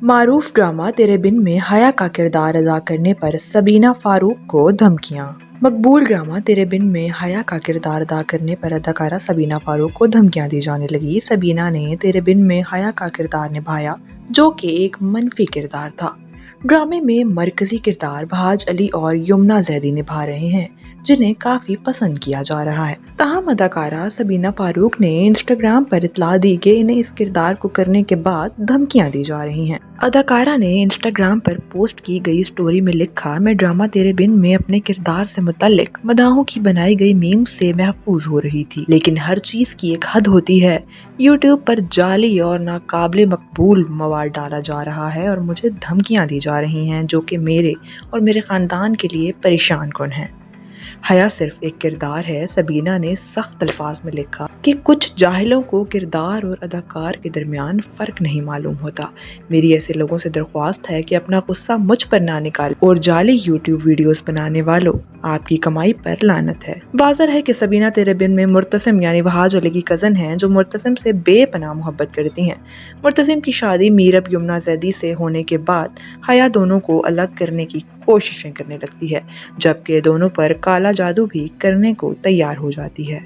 मारूफ drama तेरे बिन में हया का किरदार अदा करने पर सबीना फारूक को धमकियां। मकबूल ड्रामा तेरे बिन में हया का किरदार अदा करने पर अदाकारा सबीना फारूक को धमकियां दी जाने लगी। सबीना ने तेरे बिन में हया का किरदार निभाया, जो कि एक मनफी किरदार था। ड्रामे में मरकजी किरदार बहाज अली और यमुना जैदी निभा रहे हैं, जिन्हें काफी पसंद किया जा रहा है। ताहम अदाकारा सबीना फारूक ने इंस्टाग्राम पर इतला दी कि इन्हें इस किरदार को करने के बाद धमकियां दी जा रही हैं। अदाकारा ने इंस्टाग्राम पर पोस्ट की गई स्टोरी में लिखा, मैं ड्रामा तेरे बिन में अपने किरदार से मुतल्लिक मदाहों की बनाई गई मीम से महफूज हो रही थी, लेकिन हर चीज की एक हद होती है। यूट्यूब पर जाली और नाकाबिले मकबूल मवाद डाला जा रहा है और मुझे धमकियां दी जा रही हैं, जो कि मेरे और मेरे खानदान के लिए परेशान कुन है। हया सिर्फ एक किरदार है। सबीना ने सख्त अल्फाज में लिखा कि कुछ जाहिलों को किरदार और अदाकार के दरमियान फर्क नहीं मालूम होता। मेरी ऐसे लोगों से दरख्वास्त है कि अपना गुस्सा मुझ पर ना निकालें और जाली यूट्यूब वीडियोस बनाने वालों, आपकी कमाई पर लानत है। वाज़ेह है कि सबीना तेरे बिन में मुर्तसिम यानी बहाज अली की कज़न हैं, जो मुर्तसिम से बेपनाह मोहब्बत करती हैं। मुर्तसिम की शादी मीरब यमुना जैदी से होने के बाद हया दोनों को अलग करने की कोशिशें करने लगती है, जबकि दोनों पर काला जादू भी करने को तैयार हो जाती है।